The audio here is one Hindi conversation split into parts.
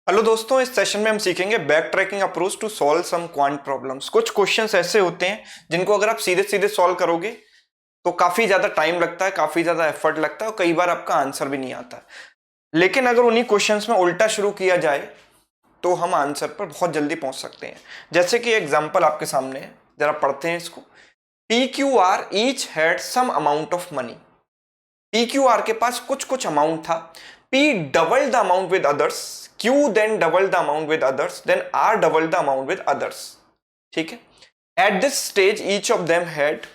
हेलो दोस्तों, इस सेशन में हम सीखेंगे back tracking approach to solve some quant problems. कुछ क्वेश्चंस ऐसे होते हैं जिनको अगर आप सीधे सीधे सॉल्व करोगे तो काफी ज्यादा टाइम लगता है, काफी ज्यादा एफर्ट लगता है और कई बार आपका आंसर भी नहीं आता। लेकिन अगर उन्हीं क्वेश्चंस में उल्टा शुरू किया जाए तो हम आंसर पर बहुत जल्दी पहुंच सकते हैं। जैसे कि एग्जाम्पल आपके सामने है, जरा पढ़ते हैं इसको। P Q R each had some amount of money. P Q R के पास कुछ कुछ अमाउंट था। P double the amount with others, Q then double the amount with others, then R double the amount with others. ठीक है। At this stage each of them had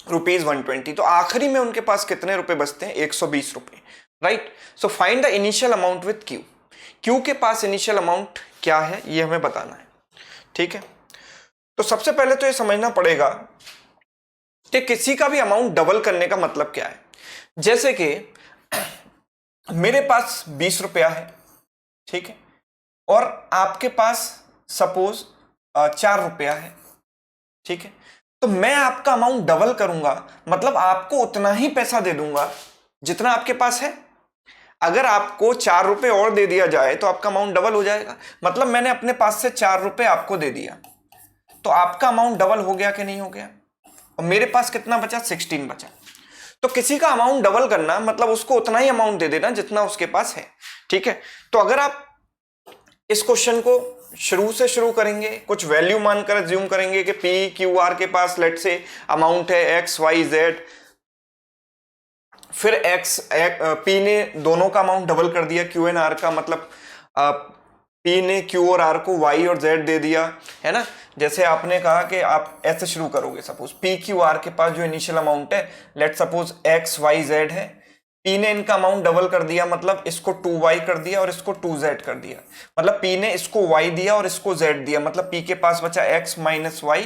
₹120। तो आखिरी में उनके पास कितने रुपए बचते हैं? 120 रुपए। Right. So find the initial amount with Q. Q के पास इनिशियल अमाउंट क्या है ये हमें बताना है। ठीक है। तो सबसे पहले तो ये समझना पड़ेगा कि किसी का भी अमाउंट डबल करने का मतलब क्या है। जैसे कि मेरे पास 20 रुपया है, ठीक है, और आपके पास सपोज 4 रुपया है, ठीक है। तो मैं आपका अमाउंट डबल करूंगा, मतलब आपको उतना ही पैसा दे दूंगा जितना आपके पास है। अगर आपको 4 रुपए और दे दिया जाए तो आपका अमाउंट डबल हो जाएगा। मतलब मैंने अपने पास से 4 रुपए आपको दे दिया तो आपका अमाउंट डबल हो गया कि नहीं हो गया? और मेरे पास कितना बचा? 16 बचा। तो किसी का अमाउंट डबल करना मतलब उसको उतना ही अमाउंट दे देना जितना उसके पास है। ठीक है। तो अगर आप इस क्वेश्चन को शुरू से शुरू करेंगे, कुछ वैल्यू मानकर अज्यूम करेंगे कि पी क्यू आर के पास लेट से अमाउंट है एक्स वाई जेड, फिर पी ने दोनों का अमाउंट डबल कर दिया क्यू एन आर का, मतलब पी ने क्यू और आर को वाई और जेड दे दिया, है ना। जैसे आपने कहा कि आप ऐसे शुरू करोगे, सपोज पी क्यू आर के पास जो इनिशियल अमाउंट है let suppose x y z है, पी ने इनका अमाउंट डबल कर दिया, मतलब इसको 2y कर दिया और इसको 2z कर दिया। मतलब पी ने इसको y दिया और इसको z दिया, मतलब पी के पास बचा x माइनस वाई,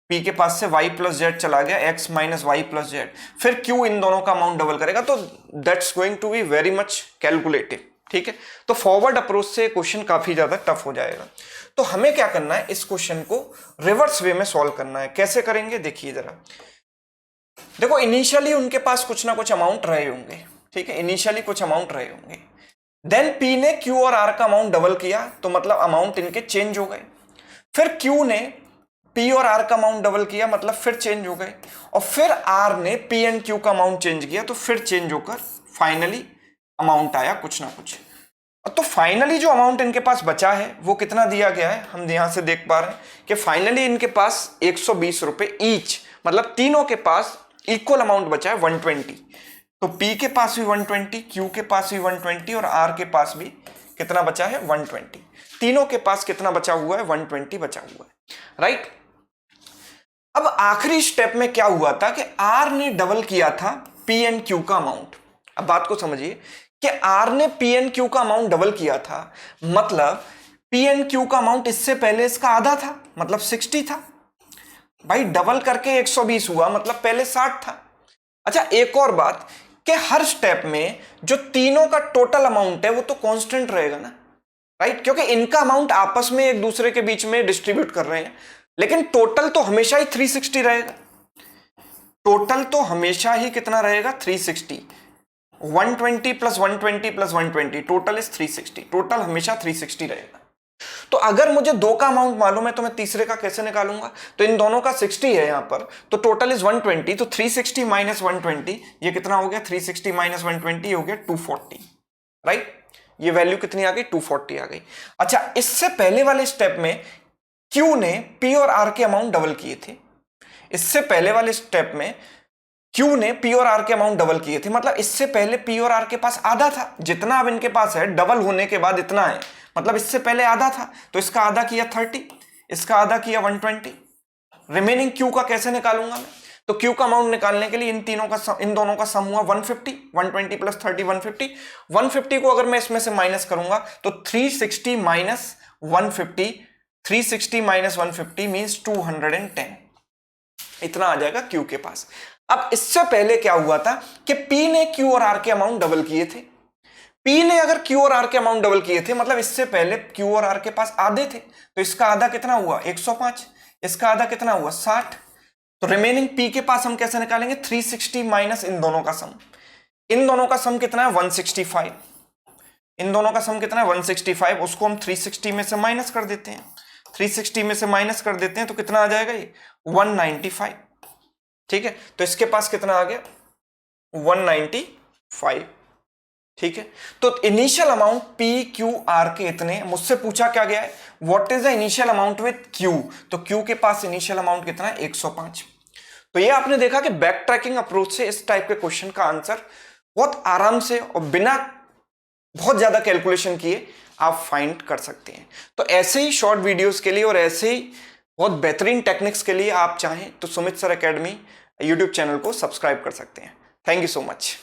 पी के पास से y प्लस जेड चला गया, x minus y plus z. फिर क्यू इन दोनों का अमाउंट डबल करेगा, तो that's going to be very much calculative. ठीक है। तो फॉरवर्ड अप्रोच से क्वेश्चन काफी ज्यादा टफ हो जाएगा। तो हमें क्या करना है, इस क्वेश्चन को रिवर्स वे में सॉल्व करना है। कैसे करेंगे देखिए जरा। देखो, इनिशियली उनके पास कुछ ना कुछ अमाउंट रहे होंगे, ठीक है, इनिशियली कुछ अमाउंट रहे होंगे। देन पी ने क्यू और आर का अमाउंट डबल किया तो मतलब अमाउंट इनके चेंज हो गए। फिर क्यू ने पी और आर का अमाउंट डबल किया, मतलब फिर चेंज हो गए। और फिर आर ने पी एंड क्यू का अमाउंट चेंज किया तो फिर चेंज होकर फाइनली अमाउंट आया कुछ ना कुछ। तो फाइनली जो अमाउंट इनके पास बचा है वो कितना दिया गया है, हम यहां से देख पा रहे हैं कि फाइनली इनके पास 120 रुपए ईच, मतलब तीनों के पास इक्वल अमाउंट बचा है 120। तो P के पास भी 120, Q के पास भी 120 और R के पास भी कितना बचा है? 120। तीनों के पास कितना बचा हुआ है? 120 बचा हुआ है। राइट। अब आखिरी स्टेप में क्या हुआ था कि R ने डबल किया था P एंड Q का अमाउंट। अब बात को समझिए कि R ने P एंड Q का अमाउंट डबल किया था, मतलब P एंड Q का अमाउंट इससे पहले इसका आधा था, मतलब 60 था। भाई डबल करके 120 हुआ, मतलब पहले 60 था। अच्छा, एक और बात कि हर स्टेप में जो तीनों का टोटल अमाउंट है वो तो कांस्टेंट रहेगा ना, राइट, क्योंकि इनका अमाउंट आपस में एक दूसरे के बीच में डिस्ट्रीब्यूट कर रहे हैं, लेकिन टोटल तो हमेशा ही 360 रहेगा। टोटल तो हमेशा ही कितना रहेगा? 360। 120 plus 120 plus 120 total is 360। Total हमेशा 360 रहेगा। तो अगर मुझे दो का अमाउंट मालूम है तो मैं तीसरे का कैसे निकालूंगा? तो इन दोनों का 60 है यहां पर, तो टोटल इज 120। तो 360 माइनस 120 ये कितना हो गया? 360 माइनस 120 हो गया 240। राइट। ये वैल्यू कितनी आ गई? 240 आ गई। अच्छा, इससे पहले वाले स्टेप में क्यू ने पी और आर के अमाउंट डबल किए थे। इससे पहले वाले स्टेप में क्यू ने पी और आर के अमाउंट डबल किए थे, मतलब इससे पहले पी और आर के पास आधा था, जितना अब इनके पास है डबल होने के बाद इतना है, मतलब इससे पहले आधा था, तो इसका आधा किया 30, इसका आधा किया 120। रिमेनिंग क्यू का कैसे निकालूंगा मैं? तो क्यू का अमाउंट निकालने के लिए इन दोनों का सम हुआ 150। 120 प्लस 30 150। 150 को अगर मैं इसमें से माइनस करूंगा तो 360 माइनस 150, 360 माइनस 150 मींस 210। इतना आ जाएगा क्यू के पास। अब इससे पहले क्या हुआ था कि पी ने क्यू और आर के अमाउंट डबल किए थे। पी ने अगर क्यू और आर के अमाउंट डबल किए थे, मतलब इससे पहले क्यू और आर के पास आधे थे, तो इसका आधा कितना हुआ? 105। इसका आधा कितना हुआ? 60। तो रिमेनिंग पी के पास हम कैसे निकालेंगे? 360 माइनस इन दोनों का सम। इन दोनों का सम कितना है? 165। इन दोनों का सम कितना है 165, उसको हम 360 में से माइनस कर देते हैं, 360 में से माइनस कर देते हैं तो कितना आ जाएगा ये 195। ठीक है, तो इसके पास कितना आ गया 195। ठीक है, तो initial amount P Q R के इतने, मुझसे पूछा क्या गया है what is the initial amount with Q, तो क्यू के पास इनिशियल अमाउंट कितना है 105। तो ये आपने देखा कि बैक ट्रैकिंग अप्रोच से इस टाइप के क्वेश्चन का आंसर बहुत आराम से और बिना बहुत ज्यादा कैलकुलेशन किए आप फाइंड कर सकते हैं। तो ऐसे ही शॉर्ट वीडियोस के लिए और ऐसे ही बहुत बेहतरीन टेक्निक्स के लिए आप चाहें तो Sumit sir academy YouTube channel को सब्सक्राइब कर सकते हैं। Thank you so much.